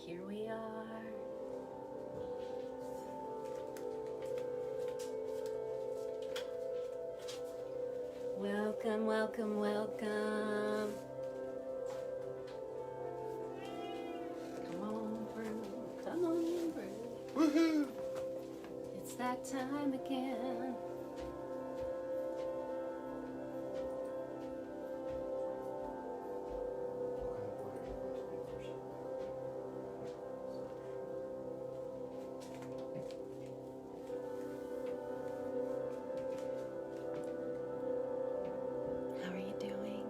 Here we are. Welcome, welcome, welcome. Come on through, come on through. Woohoo! It's that time again. How are you doing?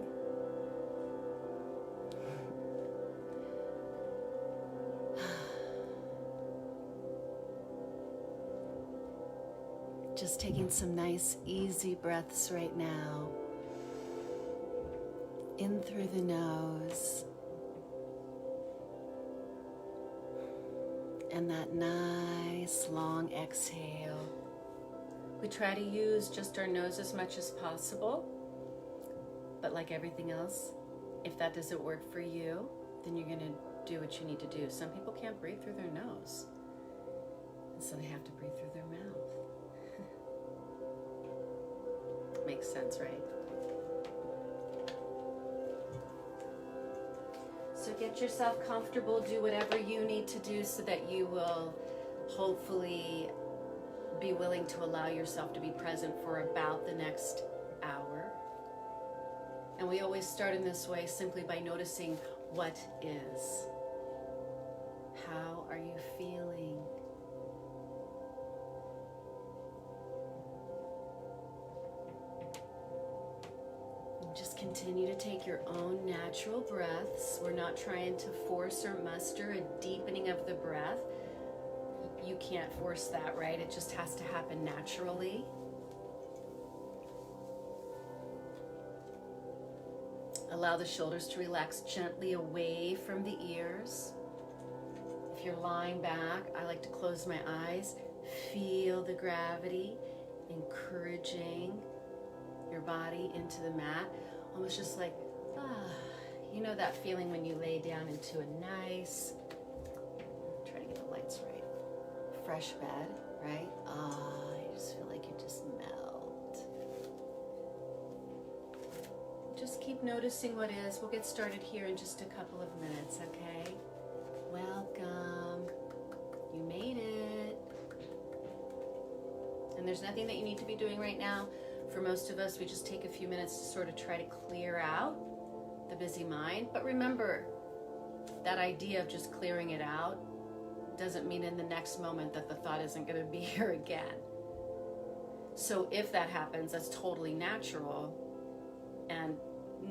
Just taking some nice, easy breaths right now. In through the nose. And that nice, long exhale. We try to use just our nose as much as possible. But like everything else, if that doesn't work for you, then you're going to do what you need to do. Some people can't breathe through their nose. And so they have to breathe through their mouth. Makes sense, right? So get yourself comfortable, do whatever you need to do so that you will hopefully be willing to allow yourself to be present for about the next hour. And we always start in this way simply by noticing what is. How are you feeling? Just continue to take your own natural breaths. We're not trying to force or muster a deepening of the breath. You can't force that, right? It just has to happen naturally. Allow the shoulders to relax gently away from the ears. If you're lying back, I like to close my eyes. Feel the gravity encouraging your body into the mat. Almost just like, you know that feeling when you lay down into a nice, try to get the lights right, fresh bed, right? You just feel like you just melt. Just keep noticing what is. We'll get started here in just a couple of minutes, okay? Welcome. You made it. And there's nothing that you need to be doing right now. For most of us, we just take a few minutes to sort of try to clear out the busy mind. But remember, that idea of just clearing it out doesn't mean in the next moment that the thought isn't going to be here again. So if that happens, that's totally natural. And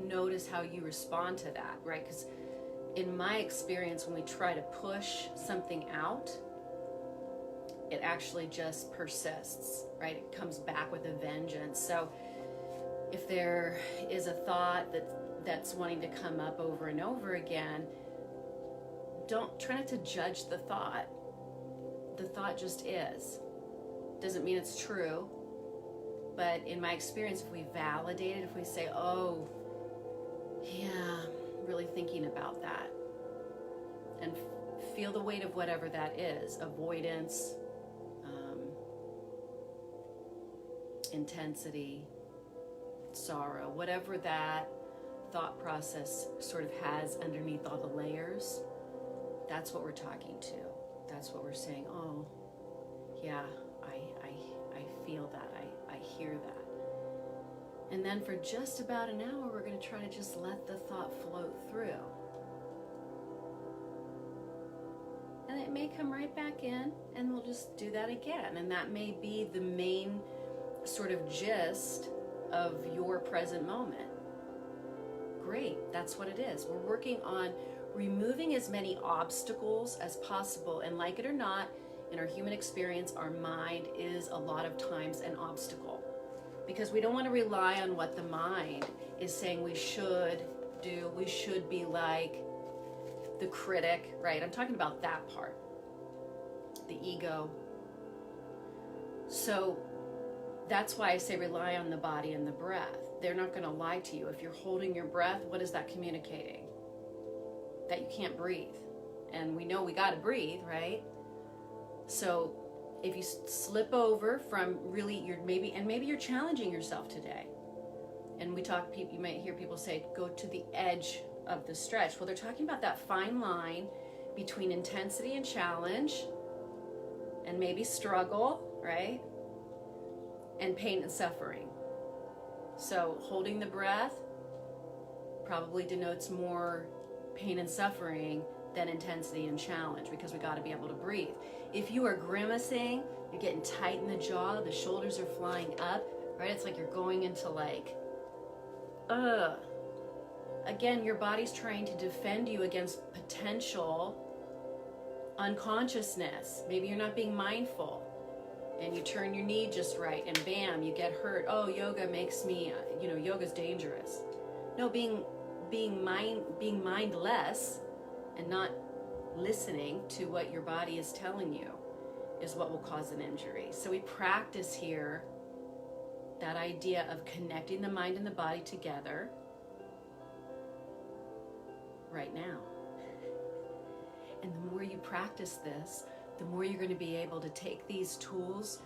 notice how you respond to that, right? Because in my experience, when we try to push something out, it actually just persists, right? It comes back with a vengeance. So if there is a thought that's wanting to come up over and over again, try not to judge the thought. The thought just is. Doesn't mean it's true. But in my experience, if we validate it, if we say, oh, yeah, I'm really thinking about that, and feel the weight of whatever that is, avoidance, intensity, sorrow, whatever that thought process sort of has underneath all the layers, that's what we're talking to. That's what we're saying, oh, yeah, I feel that, I hear that. And then for just about an hour, we're going to try to just let the thought float through. And it may come right back in, and we'll just do that again. And that may be the main sort of gist of your present moment. Great, that's what it is. We're working on removing as many obstacles as possible. And like it or not, in our human experience, our mind is a lot of times an obstacle. Because we don't want to rely on what the mind is saying we should do. We should be like the critic, right? I'm talking about that part, the ego. So that's why I say rely on the body and the breath. They're not going to lie to you. If you're holding your breath, what is that communicating? That you can't breathe. and we know we got to breathe, right? So if you slip over from really, maybe you're challenging yourself today. And you might hear people say, go to the edge of the stretch. Well, they're talking about that fine line between intensity and challenge, and maybe struggle, right? And pain and suffering. So holding the breath probably denotes more pain and suffering than intensity and challenge, because we got to be able to breathe. If you are grimacing, you're getting tight in the jaw, the shoulders are flying up, right? It's like you're going into like, Again, your body's trying to defend you against potential unconsciousness. Maybe you're not being mindful and you turn your knee just right and bam, you get hurt. Oh, yoga makes me, yoga's dangerous. No, being mindless and not listening to what your body is telling you is what will cause an injury. So we practice here that idea of connecting the mind and the body together right now. And the more you practice this, the more you're going to be able to take these tools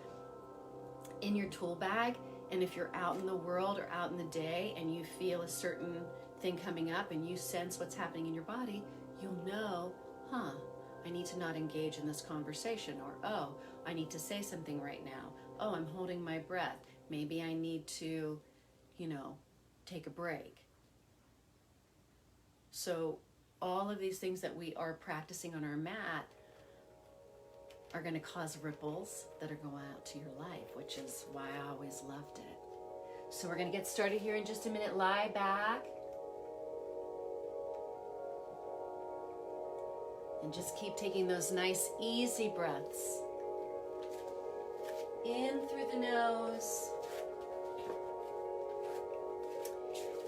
in your tool bag. And if you're out in the world or out in the day and you feel a certain thing coming up and you sense what's happening in your body, you'll know, I need to not engage in this conversation, or, oh, I need to say something right now. Oh, I'm holding my breath. Maybe I need to, take a break. So all of these things that we are practicing on our mat are going to cause ripples that are going out to your life, which is why I always loved it. So we're going to get started here in just a minute. Lie back. And just keep taking those nice, easy breaths. In through the nose.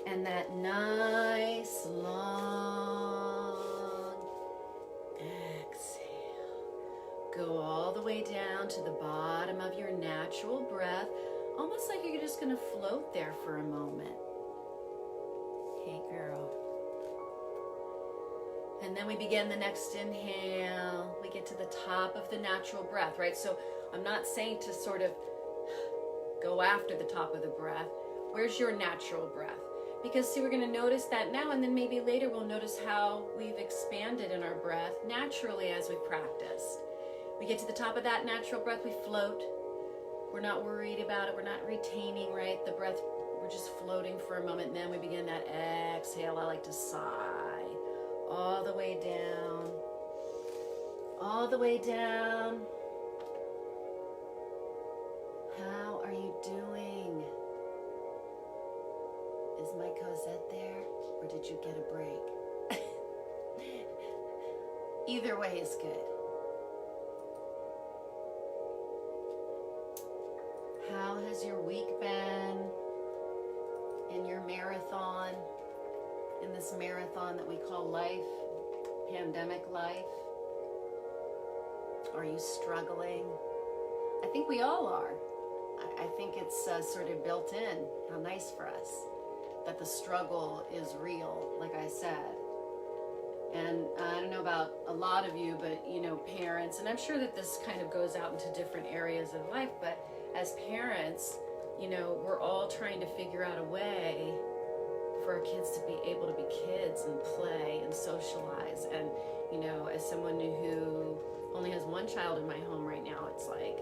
And that nice, long exhale. Go all the way down to the bottom of your natural breath. Almost like you're just going to float there for a moment. Hey, girl. And then we begin the next inhale. We get to the top of the natural breath, right? So I'm not saying to sort of go after the top of the breath. Where's your natural breath? Because see, we're going to notice that now, and then maybe later we'll notice how we've expanded in our breath naturally as we've practiced. We get to the top of that natural breath, we float. We're not worried about it. We're not retaining, right? The breath, we're just floating for a moment. And then we begin that exhale. I like to sigh. All the way down. All the way down. How are you doing? Is my Cosette there? Or did you get a break? Either way is good. How has your week been in your marathon? In this marathon that we call life, pandemic life? Are you struggling? I think we all are. I think it's sort of built in. How nice for us that the struggle is real, like I said. And I don't know about a lot of you, but parents, and I'm sure that this kind of goes out into different areas of life, but as parents, we're all trying to figure out a way for our kids to be able to be kids and play and socialize. And, as someone who only has one child in my home right now, it's like,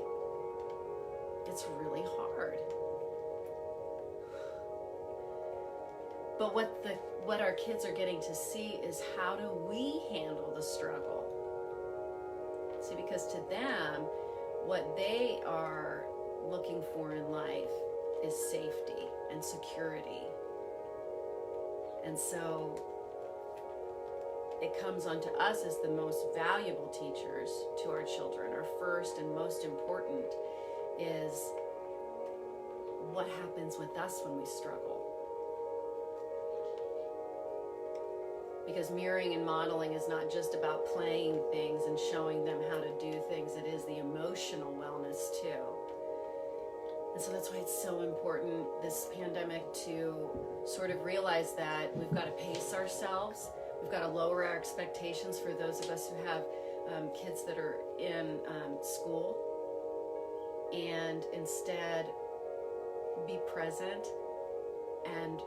it's really hard. But what our kids are getting to see is how do we handle the struggle? See, because to them, what they are looking for in life is safety and security. And so it comes onto us as the most valuable teachers to our children. Our first and most important is what happens with us when we struggle. Because mirroring and modeling is not just about playing things and showing them how to do things. It is the emotional wellness too. And so that's why it's so important, this pandemic, to sort of realize that we've got to pace ourselves. We've got to lower our expectations for those of us who have kids that are in school, and instead be present and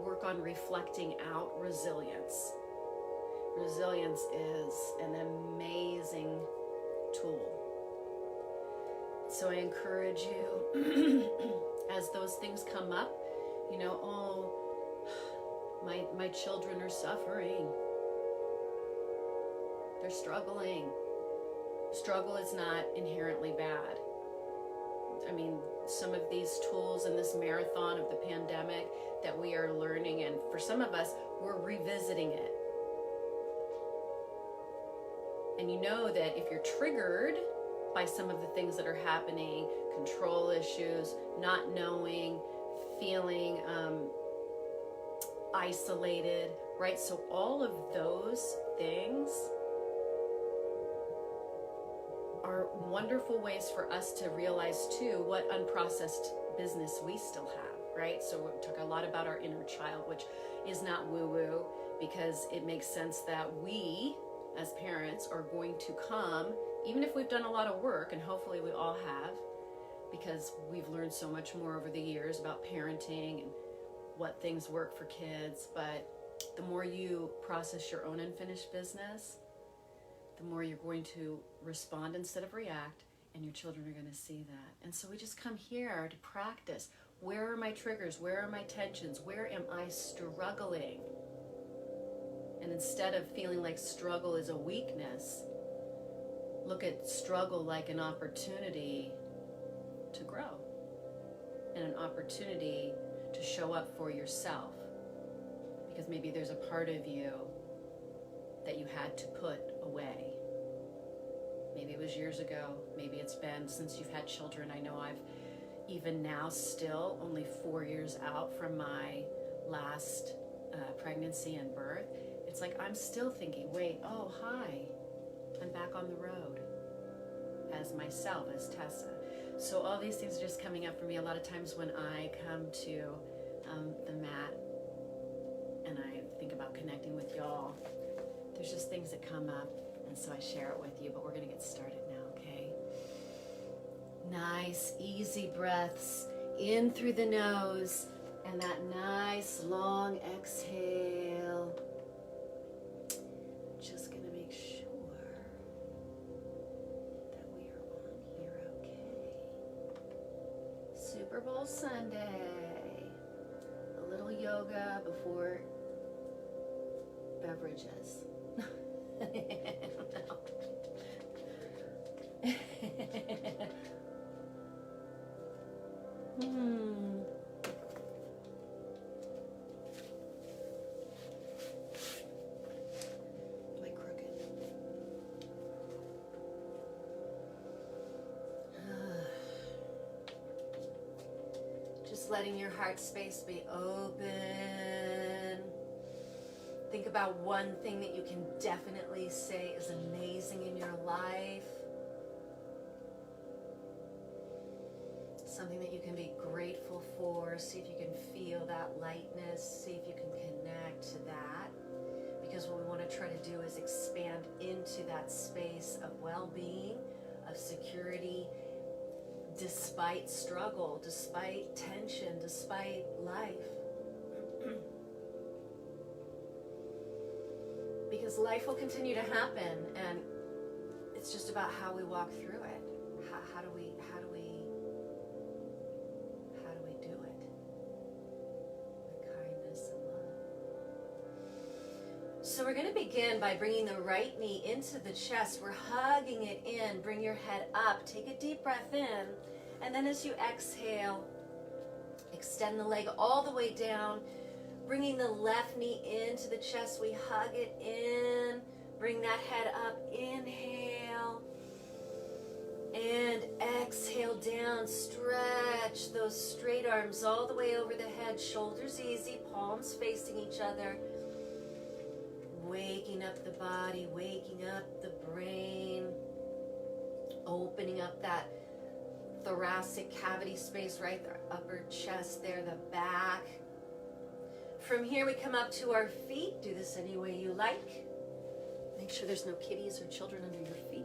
work on reflecting out resilience. Resilience is an amazing tool. So I encourage you, as those things come up, oh, my children are suffering. They're struggling. Struggle is not inherently bad. I mean, some of these tools in this marathon of the pandemic that we are learning, and for some of us, we're revisiting it. And you know that if you're triggered by some of the things that are happening, control issues, not knowing, feeling isolated, right? So all of those things are wonderful ways for us to realize too what unprocessed business we still have, right? So we talk a lot about our inner child, which is not woo-woo, because it makes sense that we as parents are going to come, even if we've done a lot of work, and hopefully we all have, because we've learned so much more over the years about parenting and what things work for kids. But the more you process your own unfinished business, the more you're going to respond instead of react, and your children are going to see that. And so we just come here to practice. Where are my triggers? Where are my tensions? Where am I struggling? And instead of feeling like struggle is a weakness, look at struggle like an opportunity to grow and an opportunity to show up for yourself. Because maybe there's a part of you that you had to put away. Maybe it was years ago. Maybe it's been since you've had children. I know I've even now still only 4 years out from my last pregnancy and birth. It's like I'm still thinking, wait, oh, hi, I'm back on the road as myself, as Tessa. So all these things are just coming up for me. A lot of times when I come to the mat and I think about connecting with y'all, there's just things that come up, and so I share it with you. But we're going to get started now, okay? Nice, easy breaths in through the nose, and that nice long exhale. Just going to make sure that we are on here okay. Super Bowl Sunday. A little yoga before beverages. My crooked. Just letting your heart space be open. Think about one thing that you can definitely say is amazing in your life. Something that you can be grateful for. See if you can feel that lightness. See if you can connect to that. Because what we want to try to do is expand into that space of well-being, of security, despite struggle, despite tension, despite life. Because life will continue to happen, and it's just about how we walk through it. How do we do it with kindness and love? So we're going to begin by bringing the right knee into the chest. We're hugging it in. Bring your head up. Take a deep breath in, and then as you exhale, extend the leg all the way down. Bringing the left knee into the chest, we hug it in. Bring that head up, inhale. And exhale down, stretch those straight arms all the way over the head, shoulders easy, palms facing each other. Waking up the body, waking up the brain. Opening up that thoracic cavity space, right? The upper chest there, the back. From here we come up to our feet. Do this any way you like. Make sure there's no kitties or children under your feet.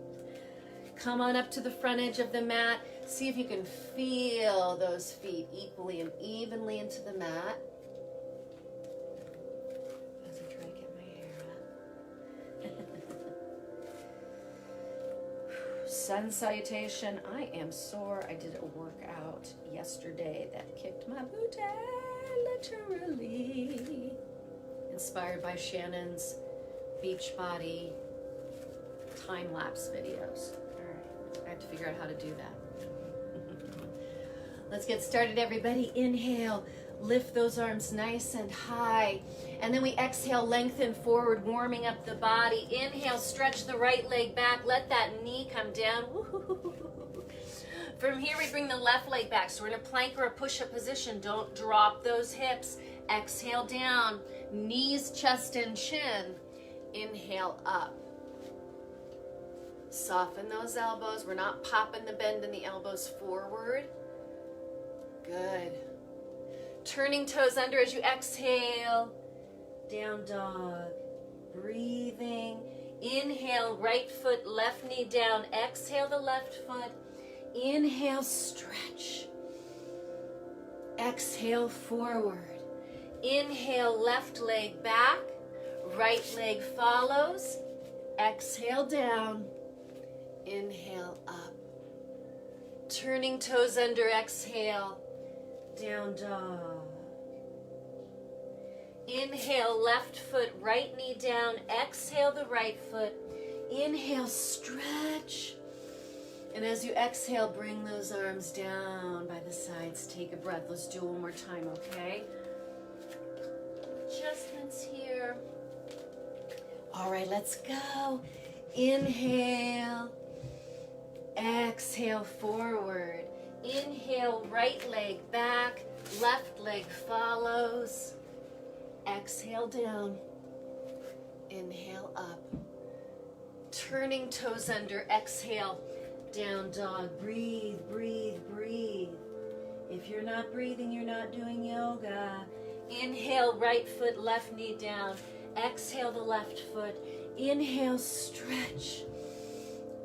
Come on up to the front edge of the mat. See if you can feel those feet equally and evenly into the mat. As I try to get my hair up. Sun salutation. I am sore. I did a workout yesterday that kicked my booty, literally. Inspired by Shannon's Beachbody time-lapse videos. All right, I have to figure out how to do that. Let's get started, everybody. Inhale, lift those arms nice and high. And then we exhale, lengthen forward, warming up the body. Inhale, stretch the right leg back. Let that knee come down. Woo-hoo-hoo-hoo. From here, we bring the left leg back. So we're in a plank or a push-up position. Don't drop those hips. Exhale down, knees, chest, and chin. Inhale up. Soften those elbows. We're not popping the bend in the elbows forward. Good. Turning toes under as you exhale. Down dog. Breathing. Inhale, right foot, left knee down. Exhale the left foot. Inhale, stretch. Exhale, forward. Inhale, left leg back. Right leg follows. Exhale down. Inhale up. Turning toes under, exhale. Down dog. Inhale, left foot, right knee down. Exhale the right foot. Inhale, stretch. And as you exhale, bring those arms down by the sides. Take a breath. Let's do it one more time, okay? Adjustments here. All right, let's go. Inhale. Exhale, forward. Inhale, right leg back. Left leg follows. Exhale down. Inhale up. Turning toes under. Exhale. Down dog. Breathe, breathe, breathe. If you're not breathing, you're not doing yoga. Inhale, right foot, left knee down. Exhale the left foot. Inhale, stretch.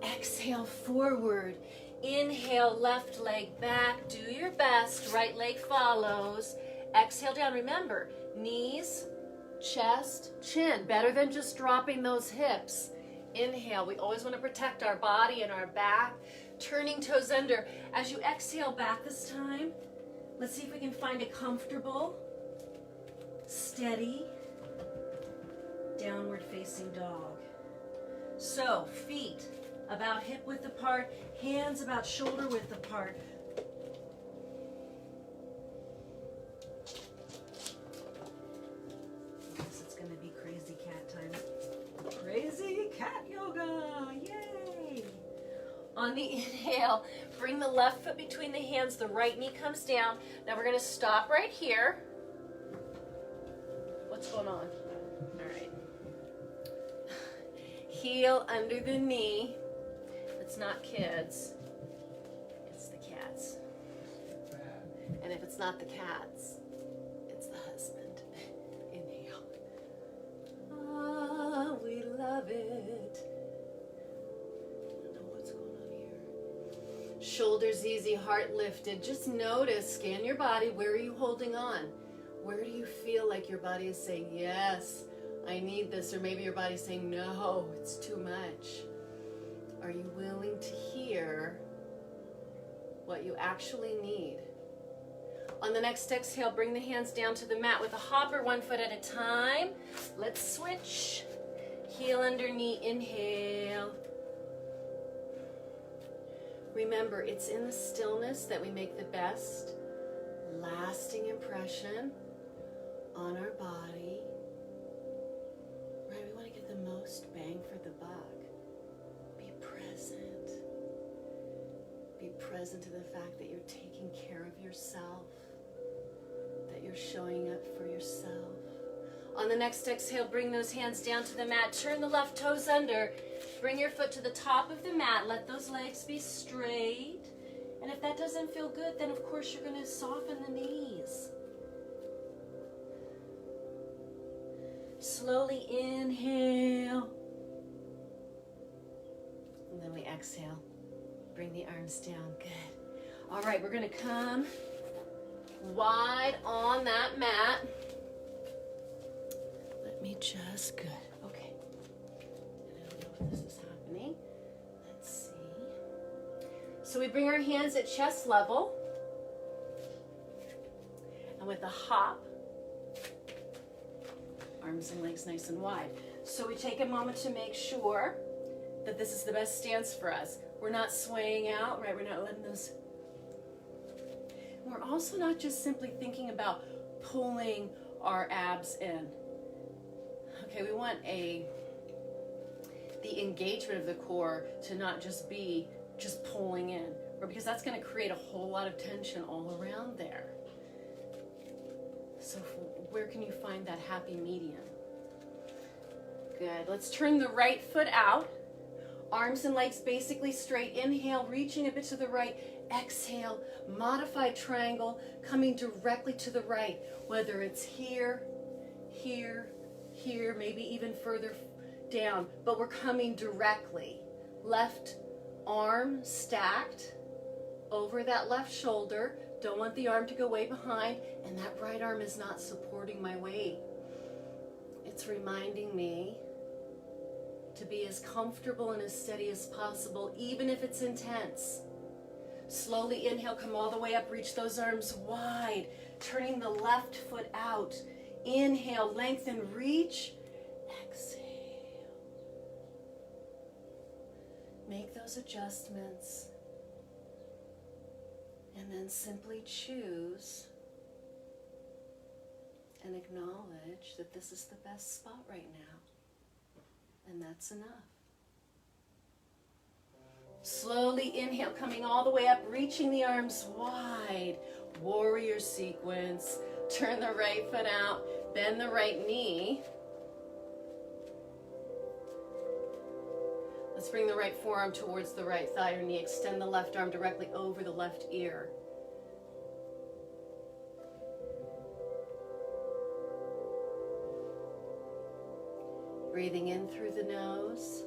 Exhale, forward. Inhale, left leg back. Do your best. Right leg follows. Exhale down. Remember, knees, chest, chin. Better than just dropping those hips. Inhale. We always want to protect our body and our back. Turning toes under. As you exhale back this time, let's see if we can find a comfortable, steady, downward facing dog. So, feet about hip width apart, hands about shoulder width apart. I guess it's going to be crazy cat time. Crazy cat yoga, yay! On the inhale, bring the left foot between the hands, the right knee comes down. Now we're going to stop right here. What's going on? All right. Heel under the knee. It's not kids, it's the cats. And if it's not the cats, it's the husband. Inhale. Ah, we love it. I don't know what's going on here. Shoulders easy, heart lifted. Just notice, scan your body. Where are you holding on? Where do you feel like your body is saying, yes, I need this? Or maybe your body's saying, no, it's too much. Are you willing to hear what you actually need? On the next exhale, bring the hands down to the mat with a hopper, 1 foot at a time. Let's switch. Heel under knee, inhale. Remember, it's in the stillness that we make the best lasting impression on our body. Right, we want to get the most bang for the buck. Be present. Be present to the fact that you're taking care of yourself, that you're showing up for yourself. On the next exhale, bring those hands down to the mat. Turn the left toes under. Bring your foot to the top of the mat. Let those legs be straight. And if that doesn't feel good, then of course you're going to soften the knees. Slowly inhale. And then we exhale. Bring the arms down. Good. All right, we're going to come wide on that mat. Let me just, good. Okay. I don't know if this is happening. Let's see. So we bring our hands at chest level. And with a hop, arms and legs nice and wide. So we take a moment to make sure that this is the best stance for us. We're not swaying out, right? We're not letting those. We're also not just simply thinking about pulling our abs in. Okay, we want the engagement of the core to not just be just pulling in, or because that's going to create a whole lot of tension all around there. So where can you find that happy medium? Good. Let's turn the right foot out. Arms and legs basically straight. Inhale, reaching a bit to the right. Exhale, modified triangle, coming directly to the right. Whether it's here, here, here, maybe even further down. But we're coming directly. Left arm stacked over that left shoulder. Don't want the arm to go way behind. And that right arm is not supporting my weight. It's reminding me to be as comfortable and as steady as possible, even if it's intense. Slowly inhale, come all the way up, reach those arms wide, turning the left foot out. Inhale, lengthen, reach. Exhale. Make those adjustments. And then simply choose and acknowledge that this is the best spot right now. And that's enough. Slowly inhale, coming all the way up, reaching the arms wide. Warrior sequence. Turn the right foot out, bend the right knee. Let's bring the right forearm towards the right thigh or knee. Extend the left arm directly over the left ear. Breathing in through the nose.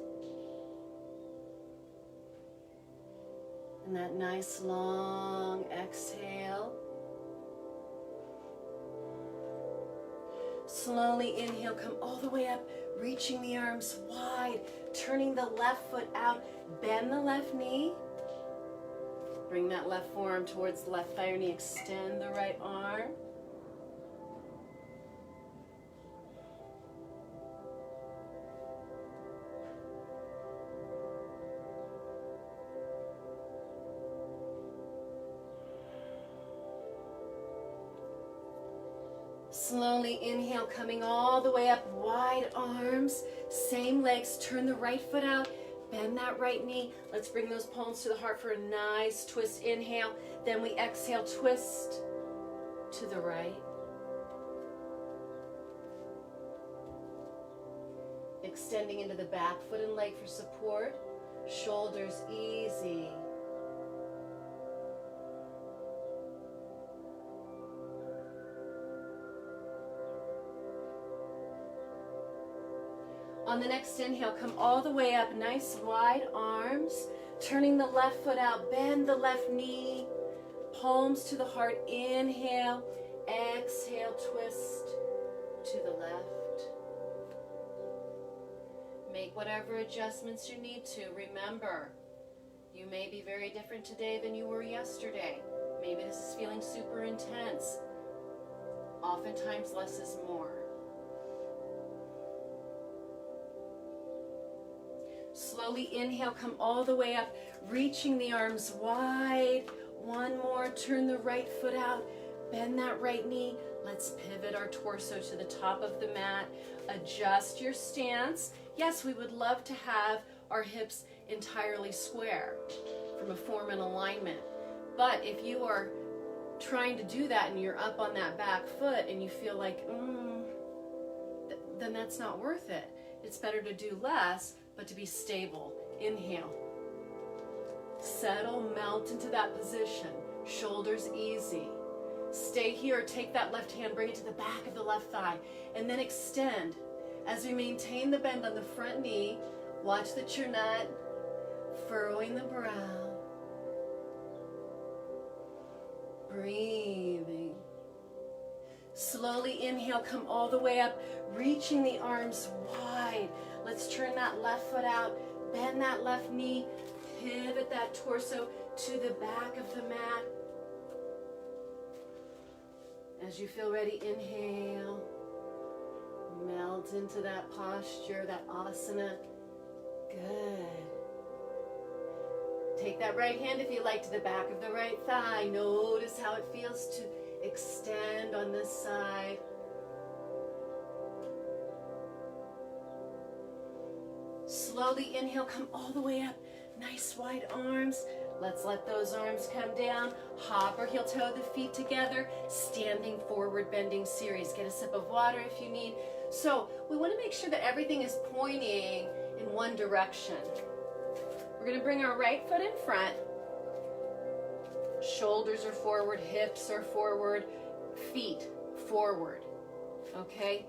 And that nice long exhale. Slowly inhale, come all the way up, reaching the arms wide, turning the left foot out, bend the left knee. Bring that left forearm towards the left thigh or knee, extend the right arm. Slowly inhale, coming all the way up, wide arms, same legs, turn the right foot out, bend that right knee. Let's bring those palms to the heart for a nice twist. Inhale, then we exhale, twist to the right. Extending into the back foot and leg for support, shoulders easy. On the next inhale, come all the way up, nice wide arms, turning the left foot out, bend the left knee, palms to the heart, inhale, exhale, twist to the left. Make whatever adjustments you need to. Remember, you may be very different today than you were yesterday. Maybe this is feeling super intense. Oftentimes, less is more. Slowly inhale, come all the way up, reaching the arms wide. One more, turn the right foot out, bend that right knee. Let's pivot our torso to the top of the mat. Adjust your stance. Yes, we would love to have our hips entirely square from a form and alignment. But if you are trying to do that and you're up on that back foot and you feel like, then that's not worth it. It's better to do less, but to be stable. Inhale. Settle, melt into that position. Shoulders easy. Stay here. Take that left hand, bring it to the back of the left thigh, and then extend. As we maintain the bend on the front knee, watch that you're not furrowing the brow. Breathing. Slowly inhale, come all the way up, reaching the arms wide. Let's turn that left foot out, bend that left knee, pivot that torso to the back of the mat. As you feel ready, inhale. Melt into that posture, that asana. Good. Take that right hand, if you like, to the back of the right thigh. Notice how it feels to extend on this side. Slowly inhale, come all the way up. Nice wide arms. Let's let those arms come down. Hop or heel toe the feet together. Standing forward bending series. Get a sip of water if you need. So we want to make sure that everything is pointing in one direction. We're going to bring our right foot in front. Shoulders are forward, hips are forward, feet forward. Okay?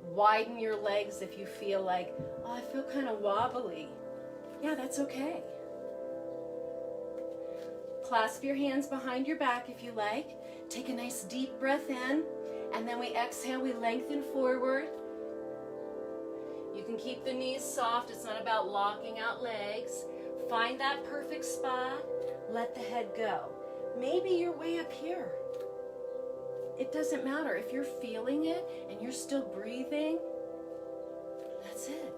Widen your legs if you feel like, oh, I feel kind of wobbly. Yeah, that's okay. Clasp your hands behind your back if you like. Take a nice deep breath in, and then we exhale, we lengthen forward. You can keep the knees soft. It's not about locking out legs. Find that perfect spot. Let the head go. Maybe you're way up here. It doesn't matter. If you're feeling it and you're still breathing, that's it.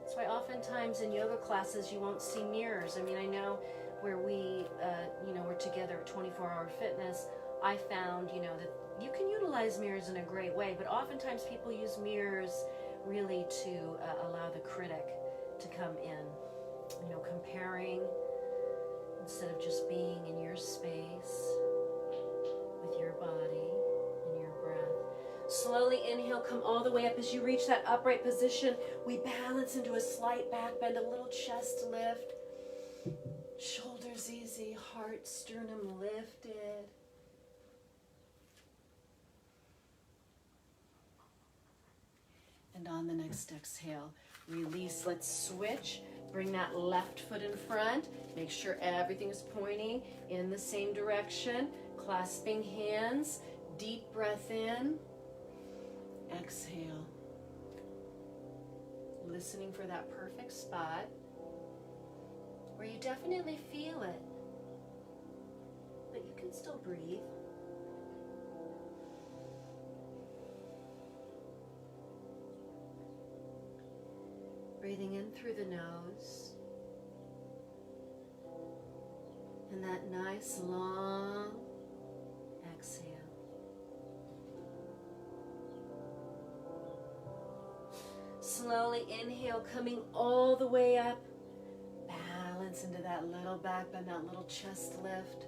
That's why oftentimes in yoga classes you won't see mirrors. I mean, I know where we're together at 24-Hour Fitness, I found, that you can utilize mirrors in a great way, but oftentimes people use mirrors really to allow the critic to come in, comparing instead of just being in your space with your body and your breath. Slowly inhale, come all the way up. As you reach that upright position, we balance into a slight back bend, a little chest lift. Shoulders easy, heart, sternum lifted. And on the next exhale, release. Let's switch. Bring that left foot in front. Make sure everything is pointing in the same direction. Clasping hands. Deep breath in. Exhale. Listening for that perfect spot where you definitely feel it, but you can still breathe. Breathing in through the nose. And that nice long exhale. Slowly inhale, coming all the way up. Balance into that little back bend, that little chest lift.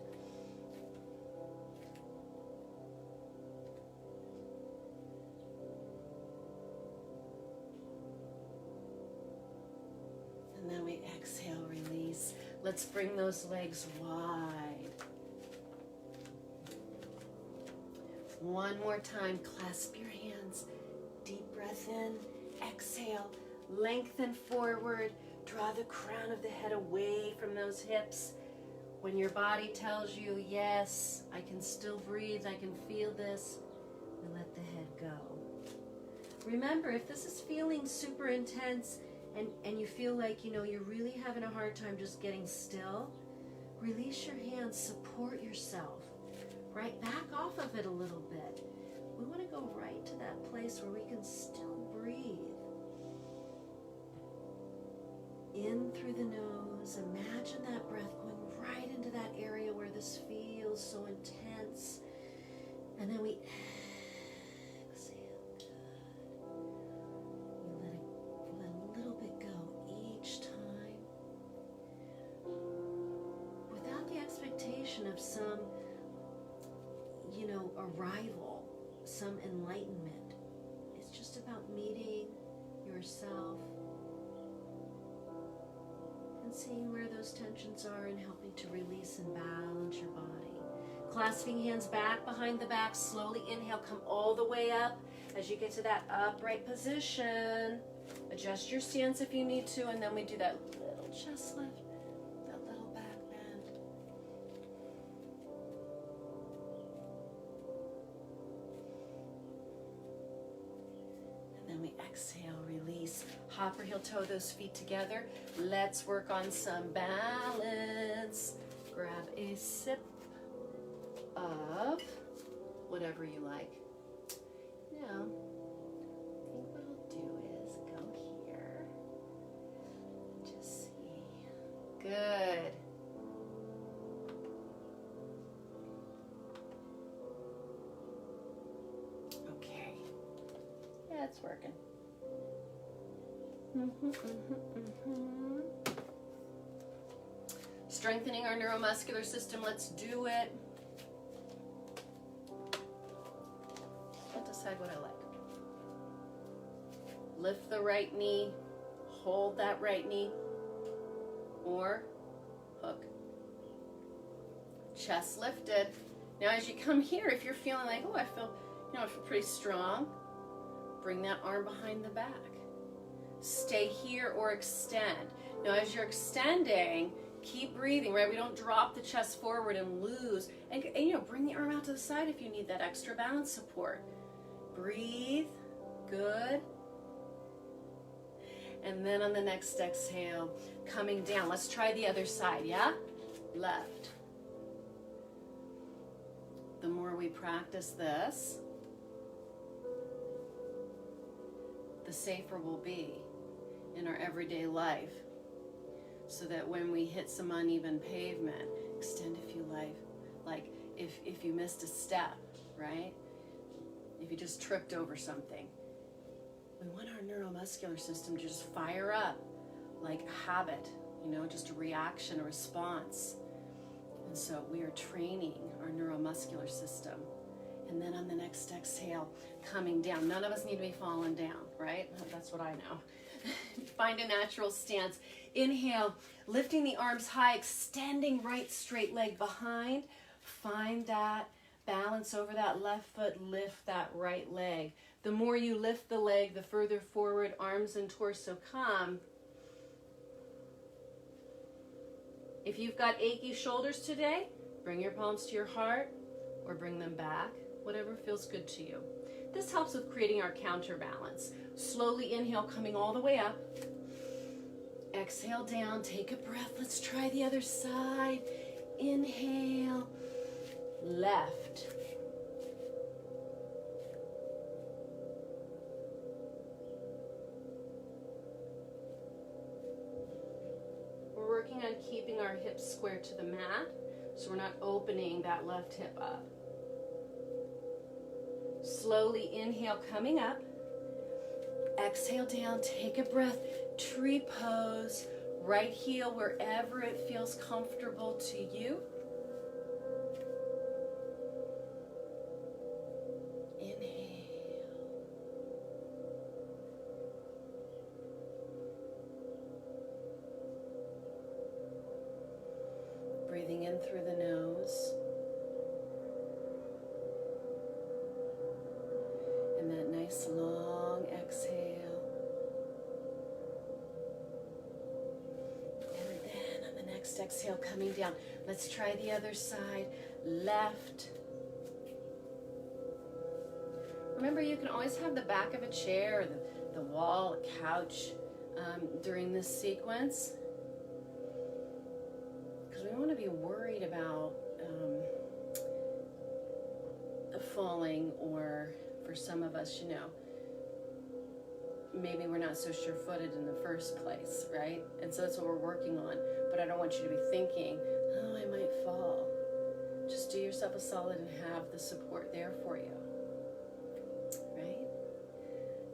And then we exhale, release. Let's bring those legs wide. One more time, clasp your hands. Deep breath in, exhale, lengthen forward. Draw the crown of the head away from those hips. When your body tells you, yes, I can still breathe, I can feel this, then let the head go. Remember, if this is feeling super intense and you feel like, you're really having a hard time just getting still, release your hands, support yourself, right? Back off of it a little bit. We want to go right to that place where we can still breathe. In through the nose, imagine that breath going right into that area where this feels so intense. And then we exhale. Good. You let a little bit go each time. Without the expectation of some, arrival, some enlightenment. It's just about meeting yourself and seeing where those tensions are and helping to release and balance your body. Clasping hands back behind the back. Slowly inhale, come all the way up. As you get to that upright position, adjust your stance if you need to, and then we do that little chest lift, that little back bend. And then we exhale, release. Hop or heel toe those feet together. Let's work on some balance. Grab a sip of whatever you like. Now, I think what I'll do is go here and just see. Good. Okay. Yeah, it's working. Strengthening our neuromuscular system. Let's do it. I'll decide what I like. Lift the right knee. Hold that right knee. Or hook. Chest lifted. Now as you come here, if you're feeling like, oh, I feel pretty strong, bring that arm behind the back. Stay here or extend. Now as you're extending, keep breathing, right? We don't drop the chest forward and lose. And bring the arm out to the side if you need that extra balance support. Breathe. Good. And then on the next exhale, coming down. Let's try the other side, yeah? Left. The more we practice this, the safer we'll be in our everyday life, so that when we hit some uneven pavement, extend if you like if you missed a step, right? If you just tripped over something, we want our neuromuscular system to just fire up like a habit, just a reaction, a response. And so we are training our neuromuscular system. And then on the next exhale, coming down. None of us need to be falling down, right? That's what I know. Find a natural stance. Inhale, lifting the arms high, extending right straight leg behind. Find that balance over that left foot, lift that right leg. The more you lift the leg, the further forward arms and torso come. If you've got achy shoulders today, bring your palms to your heart or bring them back, whatever feels good to you. This helps with creating our counterbalance. Slowly inhale, coming all the way up. Exhale down, take a breath. Let's try the other side. Inhale, left. We're working on keeping our hips square to the mat, so we're not opening that left hip up. Slowly inhale, coming up. Exhale down, take a breath. Tree pose, right heel wherever it feels comfortable to you. Inhale. Breathing in through the nose. And that nice long exhale. And then on the next exhale, coming down. Let's try the other side. Left. Remember, you can always have the back of a chair, the wall, a couch during this sequence. Because we don't want to be worried about falling, or for some of us, maybe we're not so sure-footed in the first place, right? And so that's what we're working on. But I don't want you to be thinking, oh, I might fall. Just do yourself a solid and have the support there for you. Right?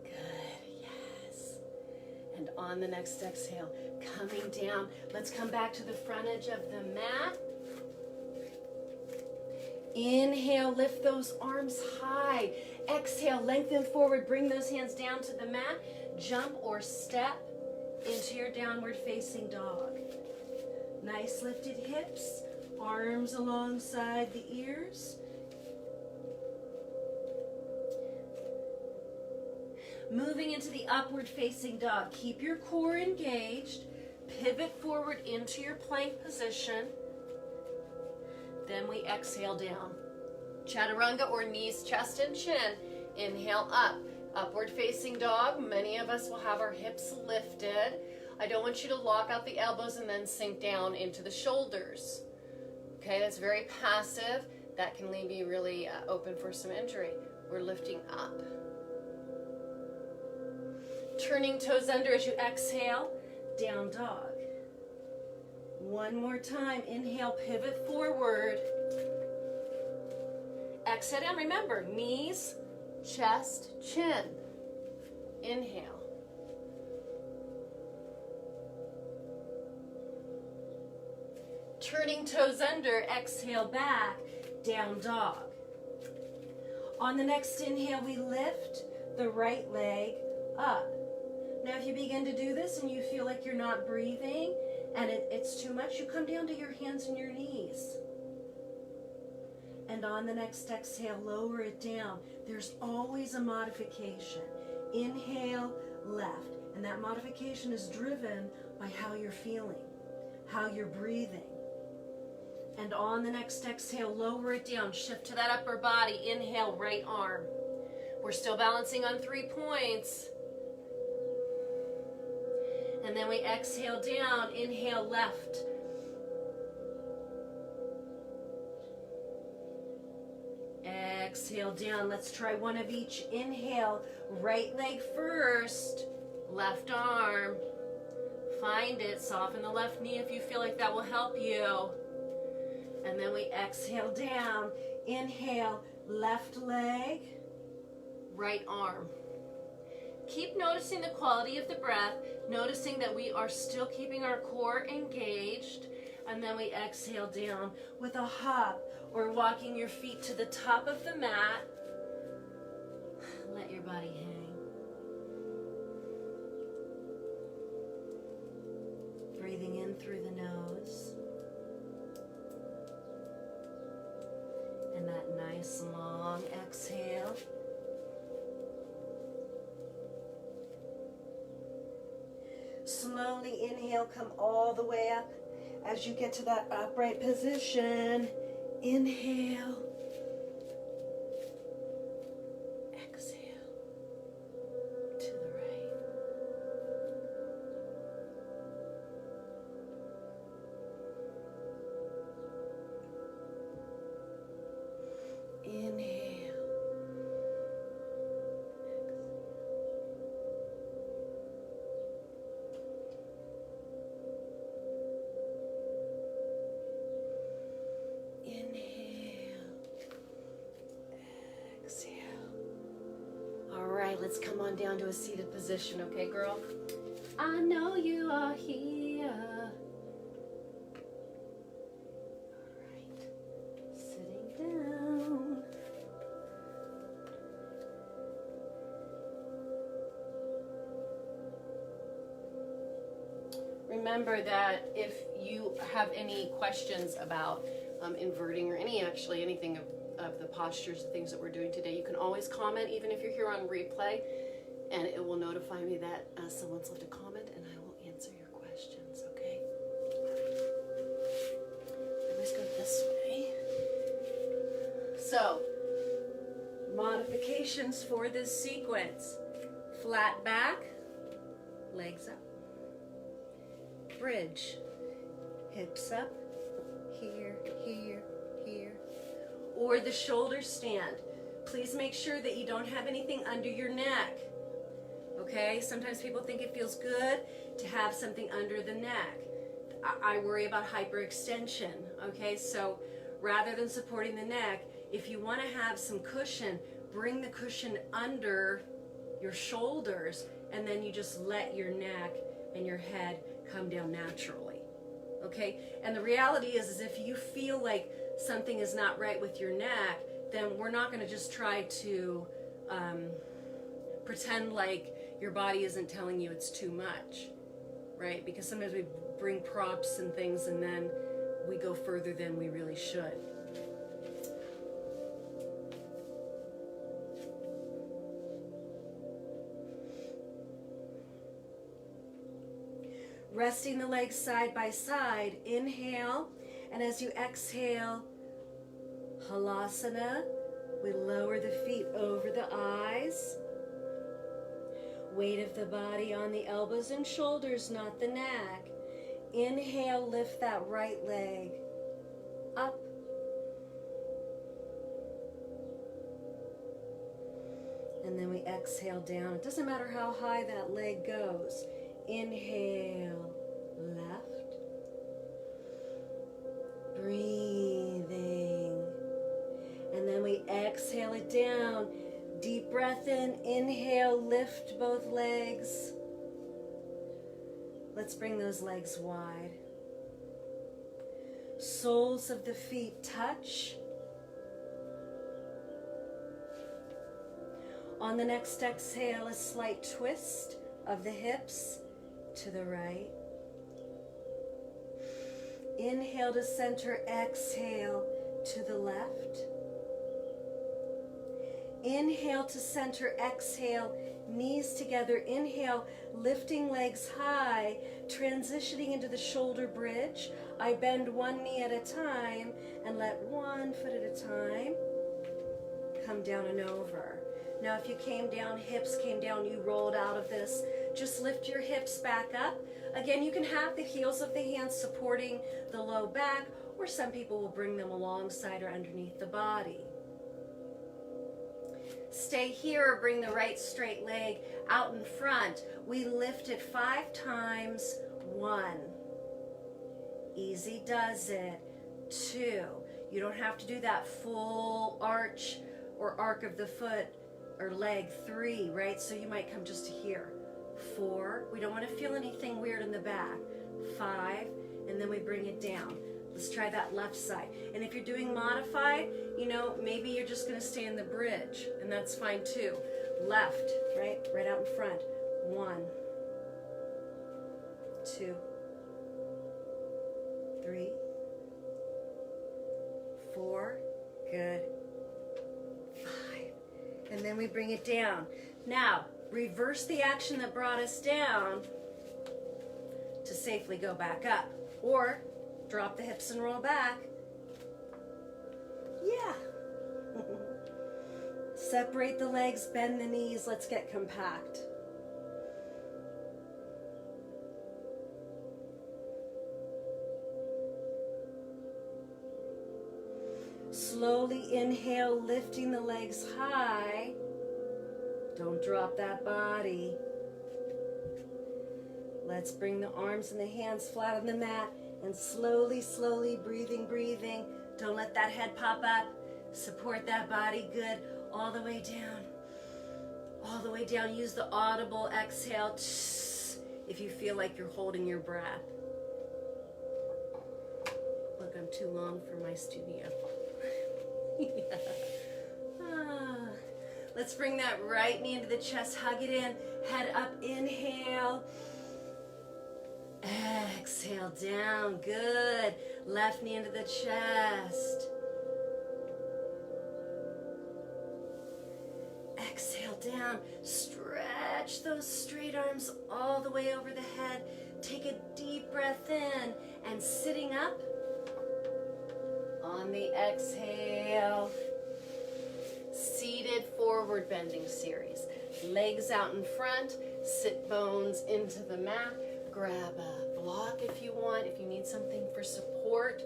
Good, yes. And on the next exhale, coming down. Let's come back to the front edge of the mat. Inhale, lift those arms high. Exhale, lengthen forward, bring those hands down to the mat. Jump or step into your downward facing dog. Nice lifted hips. Arms alongside the ears. Moving into the upward facing dog. Keep your core engaged. Pivot forward into your plank position. Then we exhale down. Chaturanga or knees, chest, and chin. Inhale up. Upward facing dog. Many of us will have our hips lifted. I don't want you to lock out the elbows and then sink down into the shoulders. Okay, that's very passive. That can leave you really open for some injury. We're lifting up. Turning toes under as you exhale. Down dog. One more time. Inhale, pivot forward. Exhale down. Remember, knees, chest, chin. Inhale. Turning toes under, exhale back, down dog. On the next inhale, we lift the right leg up. Now, if you begin to do this and you feel like you're not breathing and it's too much, you come down to your hands and your knees. And on the next exhale, lower it down. There's always a modification. Inhale, left. And that modification is driven by how you're feeling, how you're breathing. And on the next exhale, lower it down. Shift to that upper body. Inhale, right arm. We're still balancing on 3 points. And then we exhale down. Inhale, left. Exhale down. Let's try one of each. Inhale, right leg first. Left arm. Find it. Soften the left knee if you feel like that will help you. And then we exhale down. Inhale, left leg, right arm. Keep noticing the quality of the breath, noticing that we are still keeping our core engaged. And then we exhale down with a hop or walking your feet to the top of the mat. Let your body hang. Breathing in through the nose. And that nice long exhale. Slowly inhale, come all the way up. As you get to that upright position, inhale. Exhale to the right. Inhale. Let's come on down to a seated position, okay, girl? I know you are here. All right, sitting down. Remember that if you have any questions about inverting or anything of the postures and things that we're doing today, you can always comment, even if you're here on replay, and it will notify me that someone's left a comment, and I will answer your questions, okay? Let's go this way. So, modifications for this sequence. Flat back, legs up. Bridge, hips up, here, here, here. Or the shoulder stand. Please make sure that you don't have anything under your neck. Okay? Sometimes people think it feels good to have something under the neck. I worry about hyperextension. Okay? So rather than supporting the neck, if you want to have some cushion, bring the cushion under your shoulders, and then you just let your neck and your head come down naturally. Okay? And the reality is if you feel like something is not right with your neck, then we're not going to just try to pretend like your body isn't telling you it's too much, right? Because sometimes we bring props and things and then we go further than we really should. Resting the legs side by side, inhale, and as you exhale, halasana, we lower the feet over the eyes. Weight of the body on the elbows and shoulders, not the neck. Inhale, lift that right leg up. And then we exhale down. It doesn't matter how high that leg goes. Inhale, left. Breathing. And then we exhale it down. Deep breath in. Inhale, lift both legs. Let's bring those legs wide. Soles of the feet touch. On the next exhale, a slight twist of the hips to the right. Inhale to center, exhale to the left. Inhale to center, exhale, knees together. Inhale, lifting legs high, transitioning into the shoulder bridge. I bend one knee at a time and let one foot at a time come down and over. Now if you came down, hips came down, you rolled out of this, just lift your hips back up. Again, you can have the heels of the hands supporting the low back, or some people will bring them alongside or underneath the body. Stay here or bring the right straight leg out in front. We lift it 5 times. 1. Easy does it. 2. You don't have to do that full arch or arc of the foot or leg. 3, right? So you might come just to here. 4. We don't want to feel anything weird in the back. 5. And then we bring it down. Let's try that left side. And if you're doing modified, you know, maybe you're just going to stay in the bridge, and that's fine too. Left, right out in front. 1, 2, 3, 4. Good. 5. And then we bring it down. Now, reverse the action that brought us down to safely go back up. Or drop the hips and roll back. Yeah. Separate the legs, bend the knees. Let's get compact. Slowly inhale, lifting the legs high. Don't drop that body. Let's bring the arms and the hands flat on the mat. And slowly, slowly, breathing, breathing. Don't let that head pop up. Support that body. Good. All the way down. All the way down. Use the audible exhale if you feel like you're holding your breath. Look, I'm too long for my studio. Yeah. Let's bring that right knee into the chest. Hug it in. Head up. Inhale. Exhale down. Good. Left knee into the chest. Exhale down. Stretch those straight arms all the way over the head. Take a deep breath in, and sitting up on the exhale. Seated forward bending series. Legs out in front. Sit bones into the mat. Grab a block if you want, if you need something for support.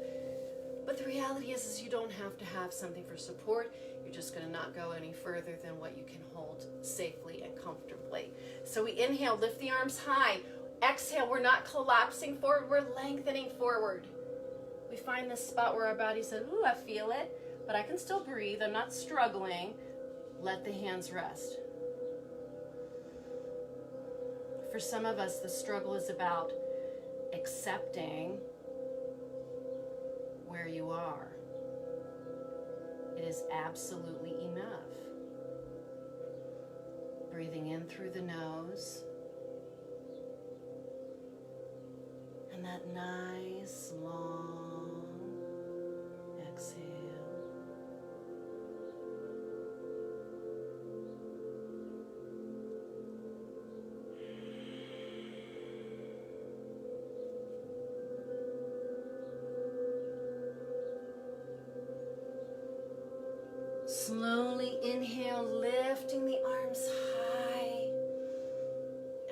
But the reality is you don't have to have something for support. You're just going to not go any further than what you can hold safely and comfortably. So we inhale, lift the arms high. Exhale, we're not collapsing forward, we're lengthening forward. We find this spot where our body says, ooh, I feel it, but I can still breathe, I'm not struggling. Let the hands rest. For some of us, the struggle is about accepting where you are. It is absolutely enough. Breathing in through the nose. And that nice, long Slowly inhale, lifting the arms high.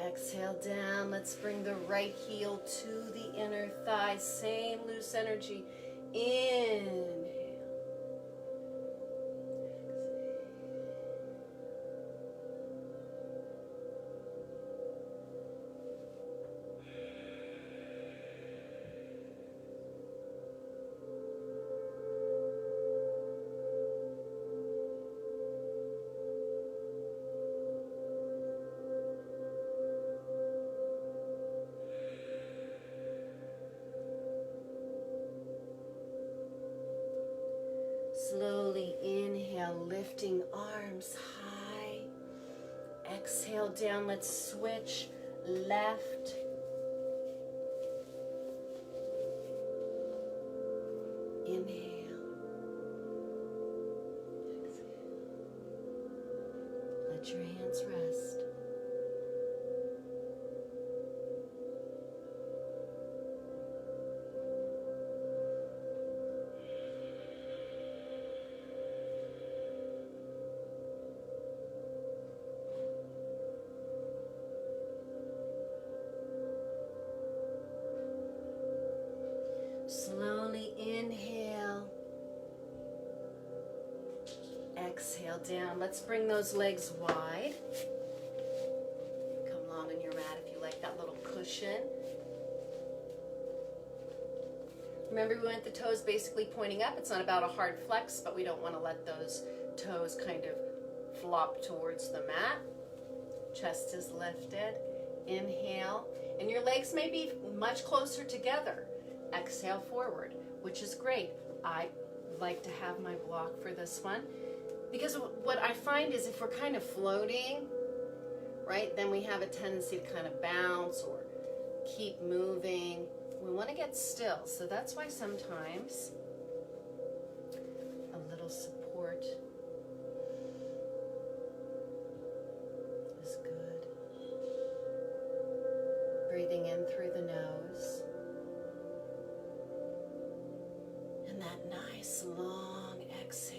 Exhale down. Let's bring the right heel to the inner thigh. Same loose energy. Inhale. Slowly inhale, lifting arms high. Exhale down. Let's switch left. Inhale. Exhale. Let your hands rest. Slowly inhale. Exhale down. Let's bring those legs wide. Come long on your mat if you like that little cushion. Remember, we want the toes basically pointing up. It's not about a hard flex, but we don't want to let those toes kind of flop towards the mat. Chest is lifted. Inhale. And your legs may be much closer together. Exhale forward, which is great. I like to have my block for this one because what I find is if we're kind of floating, right, then we have a tendency to kind of bounce or keep moving. We want to get still, so that's why sometimes a little support is good. Breathing in through the nose. And that nice long exhale.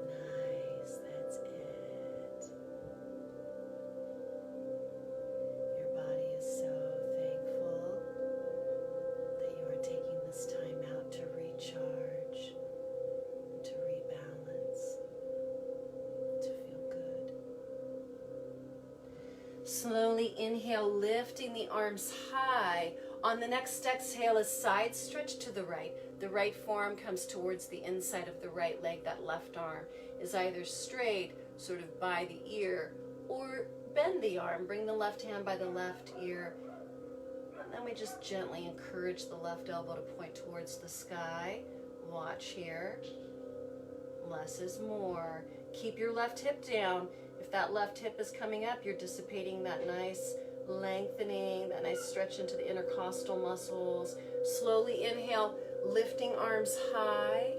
Nice, that's it. Your body is so thankful that you are taking this time out to recharge, to rebalance. Slowly inhale, lifting the arms high. On the next exhale, a side stretch to the right. The right forearm comes towards the inside of the right leg. That left arm is either straight, sort of by the ear, or bend the arm. Bring the left hand by the left ear. And then we just gently encourage the left elbow to point towards the sky. Watch here. Less is more. Keep your left hip down. If that left hip is coming up, you're dissipating that nice lengthening, that nice stretch into the intercostal muscles. Slowly inhale, lifting arms high.